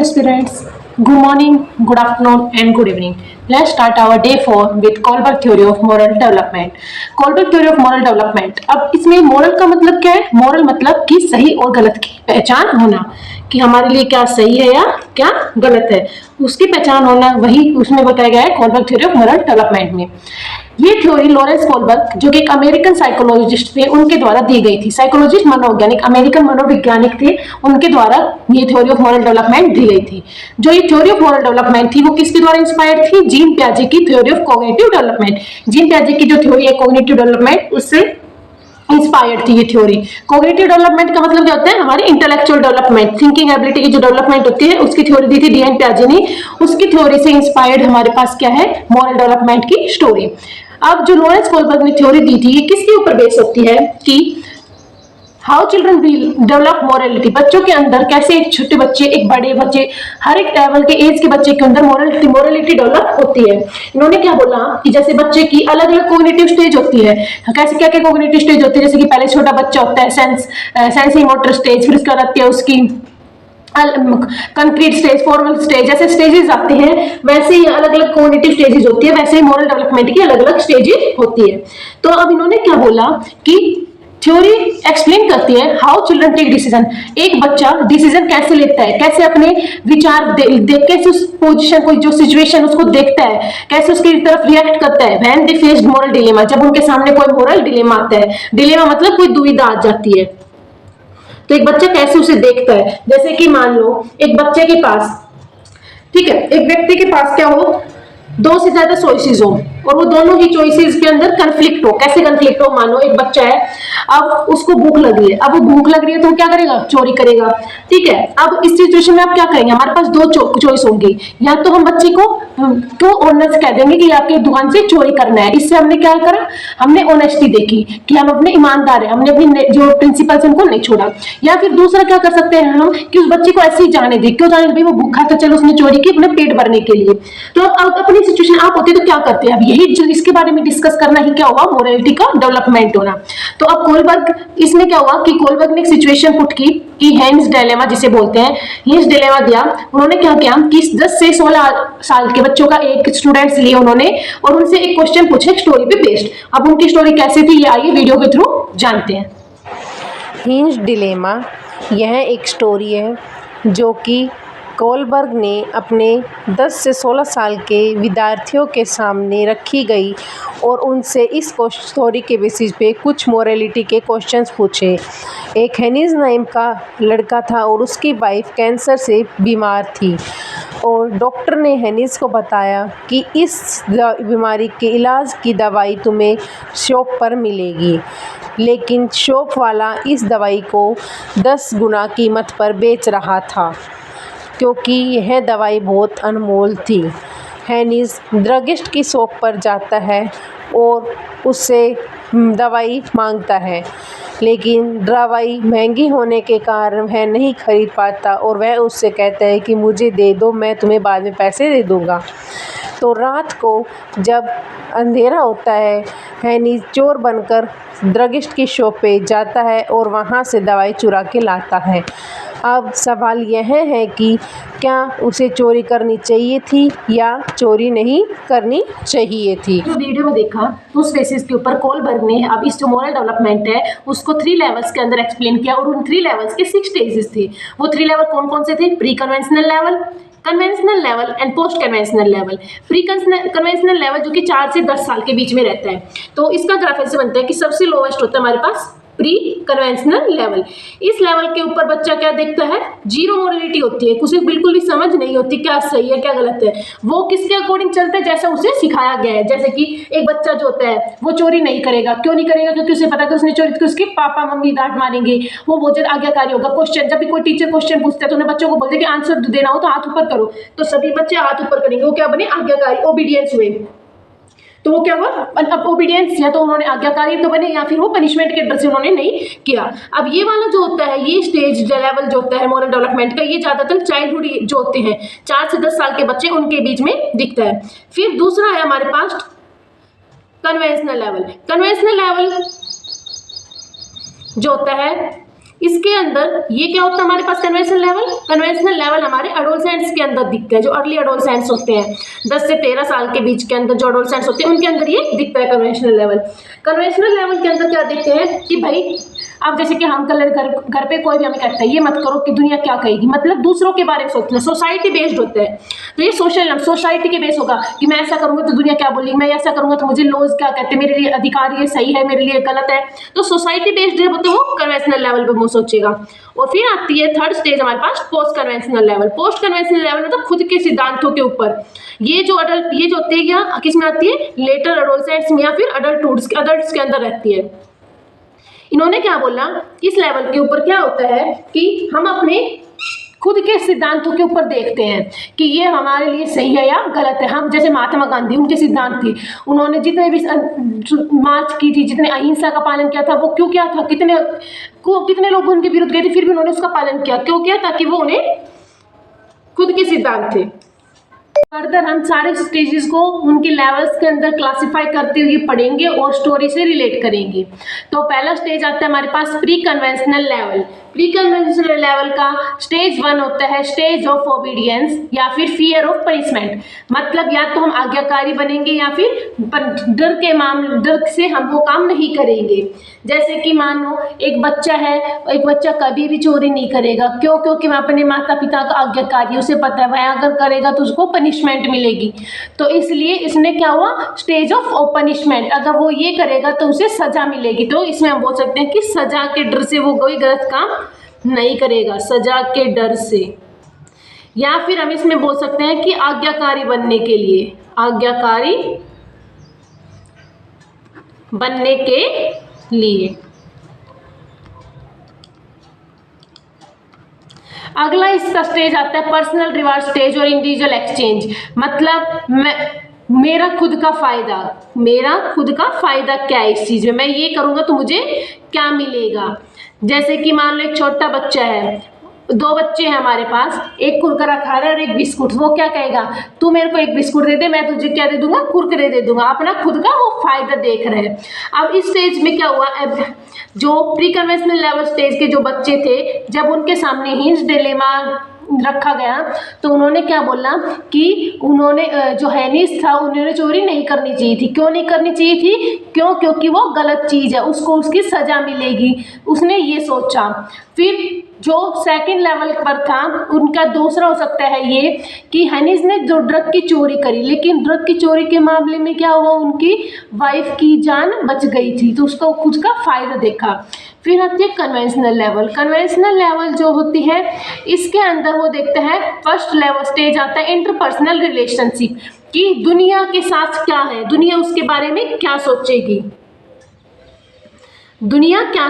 aspirants. Good morning, good afternoon, and good evening. Let's start our day 4 with Kohlberg theory of moral development. Kohlberg theory of moral development. अब इसमें moral का मतलब क्या है? Moral मतलब कि सही और गलत की पहचान होना, कि हमारे लिए क्या सही है या क्या गलत है, उसकी पहचान होना, वही उसमें बताया गया है Kohlberg theory of moral development में। ये थ्योरी लॉरेंस कोलबर्ग, जो कि एक अमेरिकन साइकोलॉजिस्ट थे, उनके द्वारा दी गई थी। साइकोलॉजिस्ट मनोवैज्ञानिक, अमेरिकन मनोवैज्ञानिक थे, उनके द्वारा ये थ्योरी ऑफ मोरल डेवलपमेंट दी गई थी। जो ये थ्योरी ऑफ मोरल डेवलपमेंट थी वो किसके द्वारा इंस्पायर्ड थी? जीन पियाजे की theory of cognitive development. Jean पियाजे की जो थ्योरी है कॉग्निटिव डेवलपमेंट, उससे इंस्पायर्ड थी ये थ्योरी। कॉग्निटिव डेवलपमेंट का मतलब क्या होता है? हमारी इंटेलेक्चुअल डेवलपमेंट, थिंकिंग एबिलिटी की जो डेवलपमेंट होती है, उसकी थ्योरी दी थी डीएन पियाजे ने। उसकी थ्योरी से इंस्पायर्ड हमारे पास क्या है? मॉरल डेवलपमेंट की स्टोरी। अब जो लॉरेंस कोलबर्ग ने थ्योरी दी थी, ये किसके ऊपर बेस होती है? कि हाउ चिल्ड्रन डेवलप मोरलिटी, बच्चों के अंदर कैसे, एक छोटे बच्चे, एक बड़े बच्चे, हर एक लेवल के एज के बच्चे के अंदर मोरलिटी डेवलप होती है। इन्होंने क्या बोला कि जैसे बच्चे की अलग अलग कॉग्निटिव स्टेज होती है। कैसे क्या क्या कॉग्निटिव स्टेज होती है? जैसे कि पहले छोटा बच्चा होता है सेंसरी मोटर स्टेज, फिर उसके बाद आती है उसकी कंक्रीट स्टेज, फॉर्मल स्टेज, जैसे स्टेजेस आते हैं वैसे ही अलग अलग कॉग्निटिव स्टेजेस होती है, वैसे ही मॉरल डेवलपमेंट की अलग अलग स्टेजेस होती है। तो अब इन्होंने क्या बोला कि थ्योरी एक्सप्लेन करती है हाउ चिल्ड्रन टेक डिसीजन। एक बच्चा डिसीजन कैसे लेता है, कैसे अपने विचार कैसे उस पोजीशन को, जो सिचुएशन उसको देखता है, कैसे उसकी तरफ रिएक्ट करता है। When they faced moral dilemma, जब उनके सामने कोई मोरल डिलेमा आता है। डिलेमा मतलब कोई दुविधा आ जाती है, तो एक बच्चा कैसे उसे देखता है। जैसे कि मान लो एक बच्चे के पास, ठीक है, एक व्यक्ति के पास क्या हो, दो से ज्यादा चॉइसेस हो और वो दोनों ही चॉइसेस के अंदर कंफ्लिक्ट हो। कैसे कंफ्लिक्ट हो? मानो एक बच्चा है, अब उसको भूख लग रही है, अब वो भूख लग रही है तो क्या करेगा? चोरी करेगा। ठीक है, अब इस सिचुएशन में आप क्या करेंगे? हमारे पास दो चॉइस होंगी, या तो हम बच्चे को ओनर से कह देंगे कि आपके दुकान से चोरी करना है। इससे हमने क्या करा? हमने ऑनेस्टी देखी कि हम अपने ईमानदार है, हमने अपनी जो प्रिंसिपल है उनको नहीं छोड़ा। या फिर दूसरा क्या कर सकते हैं हम, कि उस बच्चे को ऐसे ही जाने दे। क्यों जाने दे? वो भूखा था, चलो उसने चोरी की अपने पेट भरने के लिए। तो अब अपनी सिचुएशन आप होती तो क्या करते हैं? अब यही जो इसके बारे में डिस्कस करना ही क्या होगा? मोरालिटी का डेवलपमेंट होना। तो अब कोलबर्ग, इसमें क्या हुआ कि कोलबर्ग ने एक सिचुएशन पुट की कि हेन्स डिलेमा जिसे बोलते हैं, हेन्स डिलेमा दिया। उन्होंने क्या किया कि 10 से 16 साल के बच्चों का एक स्टूडेंट्स लिए उन्होंने, और उनसे एक क्वेश्चन पूछे स्टोरी पे बेस्ड। अब उनकी स्टोरी कैसे थी, ये आइए वीडियो के थ्रू जानते हैं। हिंज डिलेमा यह एक स्टोरी है जो कि कोलबर्ग ने अपने 10 से 16 साल के विद्यार्थियों के सामने रखी गई और उनसे इस स्टोरी के बेसिस पे कुछ मोरालिटी के क्वेश्चंस पूछे। एक हेनिस नाम का लड़का था और उसकी वाइफ कैंसर से बीमार थी और डॉक्टर ने हेनिस को बताया कि इस बीमारी के इलाज की दवाई तुम्हें शॉप पर मिलेगी, लेकिन शॉप वाला इस दवाई को 10 गुना कीमत पर बेच रहा था क्योंकि यह दवाई बहुत अनमोल थी। हेनिस ड्रगिस्ट की शॉप पर जाता है और उससे दवाई मांगता है, लेकिन दवाई महंगी होने के कारण वह नहीं खरीद पाता और वह उससे कहता है कि मुझे दे दो, मैं तुम्हें बाद में पैसे दे दूँगा। तो रात को जब अंधेरा होता है, हेनिस चोर बनकर ड्रगिस्ट की शॉप पे जाता है और वहाँ से दवाई चुरा के लाता है। अब सवाल यह है कि क्या उसे चोरी करनी चाहिए थी या चोरी नहीं करनी चाहिए थी। जो वीडियो में देखा उस बेसिस के ऊपर कोलबर्ग ने अब इस जो मॉरल डेवलपमेंट है उसको 3 लेवल्स के अंदर एक्सप्लेन किया, और उन 3 लेवल्स के 6 स्टेजेस थे। वो 3 लेवल कौन कौन से थे? Pre conventional level, conventional level and post conventional level. Pre conventional level जो कि 4 से 10 साल के बीच में रहता है। तो इसका ग्राफ ऐसे बनता है कि सबसे लोवेस्ट होता है हमारे पास प्री कन्वेंशनल लेवल। इस लेवल के ऊपर बच्चा क्या देखता है? जीरो मोरलिटी होती है, उसे बिल्कुल भी समझ नहीं होती क्या सही है क्या गलत है। वो किसके अकॉर्डिंग चलता है? जैसा उसे सिखाया गया है। जैसे कि एक बच्चा जो होता है वो चोरी नहीं करेगा। क्यों नहीं करेगा? क्योंकि उसे पता है कि उसने चोरी की उसके पापा मम्मी डांट मारेंगे। वो बहुत ज्यादा आज्ञाकारी होगा। क्वेश्चन जब भी कोई टीचर क्वेश्चन पूछता है तो उन्हें बच्चों को बोलते हैं कि आंसर देना हो तो हाथ ऊपर करो, तो सभी बच्चे हाथ ऊपर करेंगे। वो क्या बने? आज्ञाकारी, ओबीडियंस हुए। तो वो क्या हुआ? अब ओबीडियंस, या तो उन्होंने आज्ञाकारी तो बने या फिर वो पनिशमेंट के डर से उन्होंने नहीं किया। अब ये वाला जो होता है, ये स्टेज लेवल जो होता है मॉरल डेवलपमेंट का, ये ज्यादातर चाइल्डहुड जो होते हैं 4 से 10 साल के बच्चे, उनके बीच में दिखता है। फिर दूसरा है हमारे पास कन्वेंशनल लेवल। कन्वेंशनल लेवल जो होता है इसके अंदर ये क्या होता है हमारे पास कन्वेंशनल लेवल हमारे एडोलसेंट्स के अंदर दिखता है, जो अर्ली एडोलसेंट्स होते हैं 10 से 13 साल के बीच के अंदर जो एडोलसेंट्स होते हैं उनके अंदर ये दिखता है कन्वेंशनल लेवल के अंदर क्या देखते हैं कि भाई अब जैसे कि हम कल घर पे कोई भी हमें कहता है ये मत करो कि दुनिया क्या कहेगी, मतलब दूसरों के बारे में सोचते हैं, सोसाइटी बेस्ड होते हैं। तो ये सोसाइटी के बेस होगा कि मैं ऐसा करूंगा तो दुनिया क्या बोलेगी, मैं ऐसा करूंगा तो मुझे लॉज क्या कहते हैं, मेरे लिए अधिकार ये सही है, मेरे लिए गलत है। तो सोसाइटी बेस्ड जब होते हैं वो कन्वेंशनल लेवल पे वो सोचेगा। और फिर आती है थर्ड स्टेज हमारे पास पोस्ट कन्वेंशनल लेवल मतलब खुद के सिद्धांतों के ऊपर। ये जो होती है क्या किस में आती है, लेटर एडोलसेंट्स में या फिर अडल्ट्स के अंदर रहती है। इन्होंने क्या बोला, इस लेवल के ऊपर क्या होता है कि हम अपने खुद के सिद्धांतों के ऊपर देखते हैं कि ये हमारे लिए सही है या गलत है। हम जैसे महात्मा गांधी, उनके सिद्धांत थे, उन्होंने जितने भी मार्च की थी, जितने अहिंसा का पालन किया था, वो क्यों किया था, कितने लोग उनके विरुद्ध गए थे, फिर भी उन्होंने उसका पालन किया, क्यों किया, ताकि वो उन्हें खुद के सिद्धांत थे। फर्दर हम सारे स्टेजेस को उनके लेवल्स के अंदर क्लासिफाई करते हुए पढ़ेंगे और स्टोरी से रिलेट करेंगे। तो पहला स्टेज आता है हमारे पास प्री कन्वेंशनल लेवल का स्टेज 1 होता है स्टेज ऑफ ओबीडियंस या फिर फियर ऑफ पनिशमेंट। मतलब या तो हम आज्ञाकारी बनेंगे या फिर डर से हम वो काम नहीं करेंगे। जैसे कि मान लो एक बच्चा कभी भी चोरी नहीं करेगा, क्यों, क्योंकि वह अपने माता पिता का आज्ञाकारी, उसे पता है वह अगर करेगा तो उसको पनिशमेंट मिलेगी। तो इसलिए इसने क्या हुआ, स्टेज ऑफ पनिशमेंट, अगर वो ये करेगा तो उसे सजा मिलेगी। तो इसमें हम बोल सकते हैं कि सजा के डर से वो कोई गलत काम नहीं करेगा, सजा के डर से। या फिर हम इसमें बोल सकते हैं कि आज्ञाकारी बनने के लिए, आज्ञाकारी बनने के लिए। अगला इसका स्टेज आता है पर्सनल रिवार्ड स्टेज और इंडिविजुअल एक्सचेंज। मतलब मेरा खुद का फायदा क्या है इस चीज में, मैं ये करूंगा तो मुझे क्या मिलेगा। जैसे कि मान लो एक छोटा बच्चा है, 2 बच्चे हैं हमारे पास, एक कुरकुरा खा रहा है और एक बिस्कुट। वो क्या कहेगा, तू मेरे को एक बिस्कुट दे दे, मैं तुझे क्या दे दूंगा, कुरकुरे दे दूंगा। अपना खुद का वो फायदा देख रहे हैं। अब इस स्टेज में क्या हुआ, जो प्री कन्वेंशनल लेवल स्टेज के जो बच्चे थे, जब उनके सामने हिंज डिलेमा रखा गया तो उन्होंने क्या बोला कि उन्होंने जो हेनिस था उन्होंने चोरी नहीं करनी चाहिए थी। क्यों नहीं करनी चाहिए थी, क्योंकि वो गलत चीज़ है, उसको उसकी सज़ा मिलेगी, उसने ये सोचा। फिर जो सेकंड लेवल पर था उनका दूसरा हो सकता है ये कि हनीस ने जो ड्रग की चोरी करी, लेकिन ड्रग की चोरी के मामले में क्या हुआ, उनकी वाइफ की जान बच गई थी, तो उसको कुछ का फ़ायदा देखा। फिर आती है कन्वेंशनल लेवल जो होती है इसके अंदर वो देखते हैं फर्स्ट लेवल स्टेज आता है इंटरपर्सनल रिलेशनशिप, कि दुनिया के साथ क्या है, दुनिया उसके बारे में क्या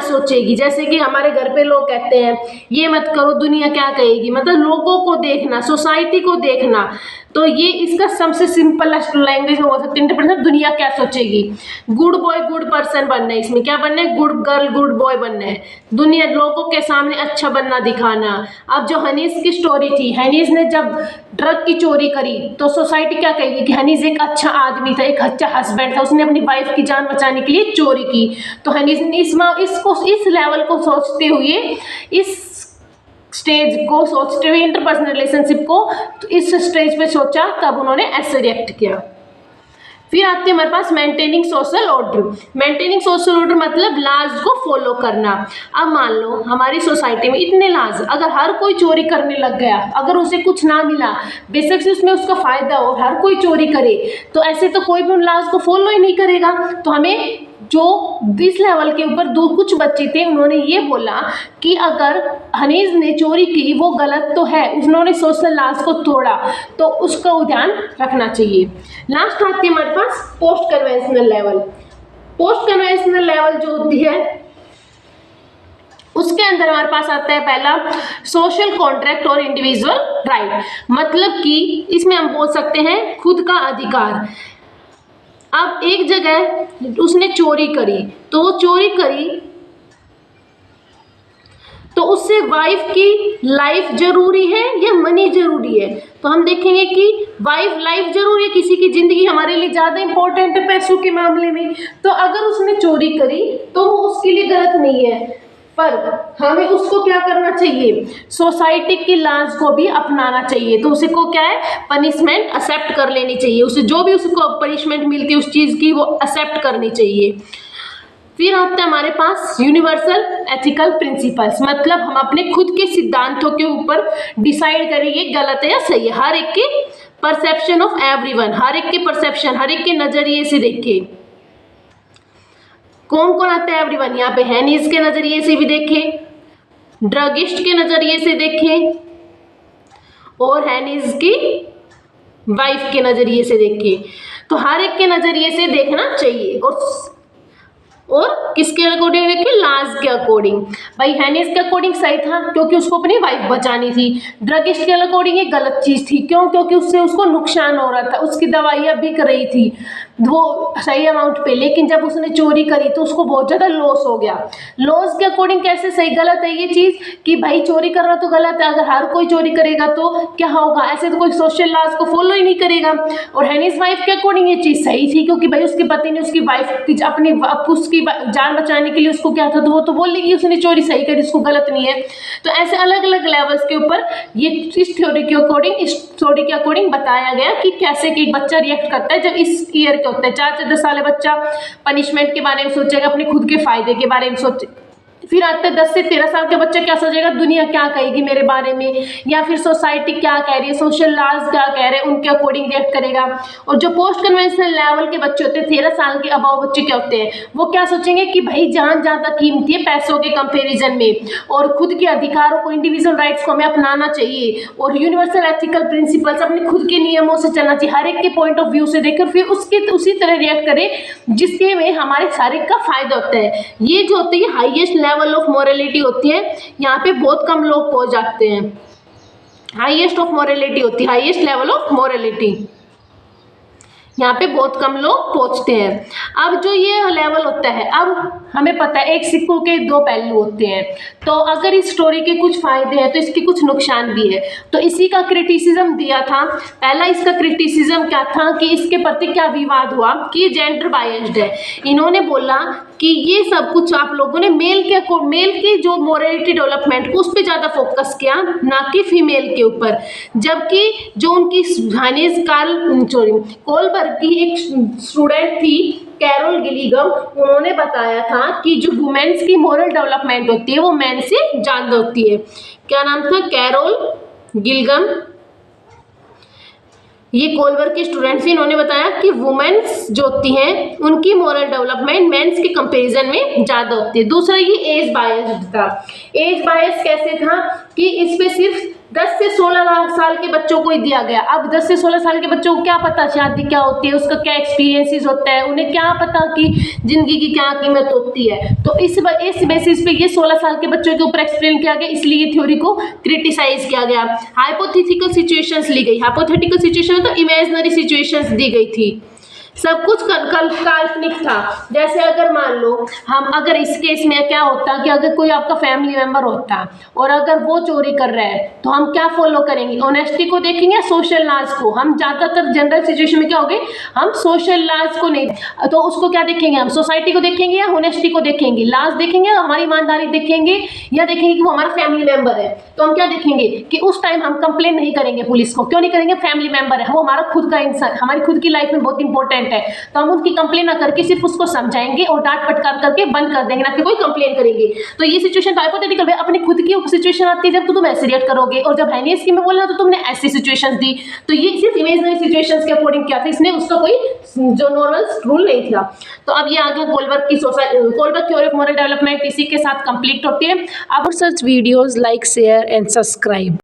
सोचेगी, जैसे कि हमारे घर पे लोग कहते हैं ये मत करो दुनिया क्या कहेगी, मतलब लोगों को देखना, सोसाइटी को देखना। तो ये इसका सबसे सिंपलेस्ट लैंग्वेज में हो सकती है इंटरप्रेशन, दुनिया क्या सोचेगी। गुड बॉय गुड पर्सन बनना है, इसमें क्या बनना है, गुड गर्ल गुड बॉय बनना है, दुनिया लोगों के सामने अच्छा बनना दिखाना। अब जो हनीस की स्टोरी थी, हनीस ने जब ड्रग की चोरी करी तो सोसाइटी क्या कहेगी कि हनीस एक अच्छा आदमी था, एक अच्छा हस्बैंड था, उसने अपनी वाइफ की जान बचाने के लिए चोरी की। तो हनीस ने इस लेवल को सोचते हुए, इस स्टेज को सोचते हुए इंटरपर्सनल रिलेशनशिप को तो इस स्टेज पे सोचा, तब उन्होंने ऐसे रिएक्ट किया। फिर आते हैं हमारे पास मेंटेनिंग सोशल ऑर्डर मतलब लाज को फॉलो करना। अब मान लो हमारी सोसाइटी में इतने लाज, अगर हर कोई चोरी करने लग गया, अगर उसे कुछ ना मिला, बेशक से उसमें उसका फायदा हो, हर कोई चोरी करे, तो ऐसे तो कोई भी उन लाज को फॉलो ही नहीं करेगा। तो हमें जो इस लेवल के ऊपर कुछ बच्चे थे उन्होंने ये बोला कि अगर हनीस ने चोरी की वो गलत तो है, उन्होंने सोशल लॉज को तोड़ा, तो उसका ध्यान रखना चाहिए। लास्ट आती है हमारे पास पोस्ट कन्वेंशनल लेवल जो होती है उसके अंदर हमारे पास आता है पहला सोशल कॉन्ट्रैक्ट और इंडिविजुअल राइट, मतलब कि इसमें हम बोल सकते हैं खुद का अधिकार। अब एक जगह उसने चोरी करी, तो उससे वाइफ की लाइफ जरूरी है या मनी जरूरी है, तो हम देखेंगे कि वाइफ लाइफ जरूरी है, किसी की जिंदगी हमारे लिए ज़्यादा इंपॉर्टेंट है पैसों के मामले में। तो अगर उसने चोरी करी तो वो उसके लिए गलत नहीं है, पर हमें उसको क्या करना चाहिए, सोसाइटी की लॉज को भी अपनाना चाहिए। तो उसे को क्या है, पनिशमेंट एक्सेप्ट कर लेनी चाहिए, उसे जो भी उसको पनिशमेंट मिलती है उस चीज़ की वो एक्सेप्ट करनी चाहिए। फिर आता है हमारे पास यूनिवर्सल एथिकल प्रिंसिपल्स, मतलब हम अपने खुद के सिद्धांतों के ऊपर डिसाइड करें ये गलत है या सही है। हर एक के परसेप्शन ऑफ एवरीवन, हर एक के परसेप्शन, हर एक के नजरिए से देखे। कौन कौन आता है एवरीवन, यहाँ पे हैनीज के नजरिए से भी देखें, ड्रगिस्ट के नजरिए से देखें और हैनीज की वाइफ के नजरिए से देखें। तो हर एक के नजरिए से देखना चाहिए और किसके अकॉर्डिंग देखें, लाज के अकॉर्डिंग। भाई हैनीज के अकॉर्डिंग सही था क्योंकि उसको अपनी वाइफ बचानी थी। ड्रगिस्ट के अकॉर्डिंग ये गलत चीज थी, क्यों, क्योंकि उससे उसको नुकसान हो रहा था, उसकी दवाइयाँ बिक रही थी वो सही अमाउंट पे, लेकिन जब उसने चोरी करी तो उसको बहुत ज़्यादा लॉस हो गया। लॉस के अकॉर्डिंग कैसे सही गलत है ये चीज़ कि भाई चोरी करना तो गलत है, अगर हर कोई चोरी करेगा तो क्या होगा, ऐसे तो कोई सोशल लॉज को फॉलो ही नहीं करेगा। और हैनीज वाइफ के अकॉर्डिंग ये चीज़ सही थी क्योंकि भाई उसके पति ने उसकी वाइफ की अपनी उसकी जान बचाने के लिए उसको क्या था, तो वो तो बोल लेगी उसने चोरी सही करी, उसको गलत नहीं है। तो ऐसे अलग अलग लेवल्स के ऊपर ये इस थ्योरी के अकॉर्डिंग, इस स्टोरी के अकॉर्डिंग बताया गया कि कैसे कि एक बच्चा रिएक्ट करता है जब इस ईयर के होता है। 4 से 10 साल बच्चा पनिशमेंट के बारे में सोचेगा, अपने खुद के फायदे के बारे में सोचे। फिर आता है 10 से 13 साल के बच्चा क्या सोचेगा, दुनिया क्या कहेगी मेरे बारे में, या फिर सोसाइटी क्या कह रही है, सोशल लॉज क्या कह रहे हैं, उनके अकॉर्डिंग रिएक्ट करेगा। और जो पोस्ट कन्वेंशनल लेवल के बच्चे होते हैं, 13 साल के अबाव बच्चे क्या होते हैं, वो क्या सोचेंगे कि भाई जान ज़्यादा कीमती है पैसों के कंपेरिजन में, और खुद के अधिकारों को, इंडिविजुअल राइट्स को हमें अपनाना चाहिए, और यूनिवर्सल एथिकल प्रिंसिपल्स, अपने खुद के नियमों से चलना चाहिए, हर एक के पॉइंट ऑफ व्यू से देखकर फिर उसके उसी तरह रिएक्ट करें जिसके में हमारे सारे का फायदा होता है। ये जो होती है हाईएस्ट लेवल ऑफ मोरालिटी होती है, यहाँ पे बहुत कम लोग पहुंच जाते हैं। हाईएस्ट ऑफ मोरालिटी होती है, हाईएस्ट लेवल ऑफ मोरालिटी, यहाँ पे बहुत कम लोग पहुंचते हैं। अब जो ये लेवल होता है, अब हमें पता है एक सिक्कों के 2 पहलू होते हैं, तो अगर इस स्टोरी के कुछ फायदे हैं तो इसके कुछ नुकसान भी है। तो इसी का क्रिटिसिज्म दिया था। पहला इसका क्रिटिसिज्म क्या था कि इसके प्रति क्या विवाद हुआ कि ये जेंडर बायस्ड है। इन्होंने बोला कि ये सब कुछ आप लोगों ने मेल की जो मोरालिटी डेवलपमेंट को उस पर ज़्यादा फोकस किया, ना कि फीमेल के ऊपर, जबकि जो उनकी हैनीज कोलबर्ग की एक स्टूडेंट थी कैरोल गिलिगम, उन्होंने बताया था कि जो वुमेन्स की मोरल डेवलपमेंट होती है वो मेन से ज़्यादा होती है। क्या नाम था, कैरोल गिलिगम, ये कोलबर्ग के स्टूडेंट थी। इन्होंने बताया कि वुमेन्स जो होती हैं उनकी मोरल डेवलपमेंट मेंस के कंपैरिजन में ज़्यादा होती है। दूसरा ये एज बायस था। एज बायस कैसे था कि इस पे सिर्फ 10 से 16 साल के बच्चों को ही दिया गया। अब 10 से 16 साल के बच्चों को क्या पता शादी क्या होती है, उसका क्या एक्सपीरियंसेस होता है, उन्हें क्या पता कि ज़िंदगी की क्या कीमत होती है। तो इस बेसिस पे ये 16 साल के बच्चों के ऊपर एक्सप्लेन किया गया, इसलिए थ्योरी को क्रिटिसाइज किया गया। हाइपोथेटिकल सिचुएशंस ली गई, हाइपोथेटिकल सिचुएशन तो इमेजिनरी सिचुएशंस दी गई थी, सब कुछ काल्पनिक था। जैसे अगर मान लो हम, अगर इस केस में क्या होता कि अगर कोई आपका फैमिली मेंबर होता और अगर वो चोरी कर रहा है तो हम क्या फॉलो करेंगे, ऑनेस्टी को देखेंगे या सोशल लॉज को। हम ज़्यादातर जनरल सिचुएशन में क्या हो गए, हम सोशल लॉज को नहीं, तो उसको क्या देखेंगे, हम सोसाइटी को देखेंगे या ऑनेस्टी को देखेंगे, लॉज देखेंगे हमारी ईमानदारी देखेंगे, या देखेंगे कि वो हमारा फैमिली मेंबर है। तो हम क्या देखेंगे कि उस टाइम हम कंप्लेन नहीं करेंगे पुलिस को। क्यों नहीं करेंगे, फैमिली मेंबर है वो, हमारा खुद का इंसान, हमारी खुद की लाइफ में बहुत इंपॉर्टेंट है। तो हम उनकी कंप्लेन ना करके सिर्फ उसको समझाएंगे और डांट फटकार करके बंद कर देंगे, ना कि कोई कंप्लेन करेंगे। तो ये सिचुएशन हाइपोथेटिकल है, अपनी खुद की सिचुएशन आती है जब तो तुम ऐसे रिएक्ट करोगे, और जब हैनीज की में बोलना तो तुमने ऐसी सिचुएशंस दी। तो ये सिर्फ इमेजिनरी सिचुएशंस के अकॉर्डिंग क्या था, इसने उसका कोई जो नॉर्मल रूल नहीं था। तो अब ये आगे Kohlberg theory of moral development इसी के साथ कंप्लीट होती है। अब For such videos, like, share and subscribe.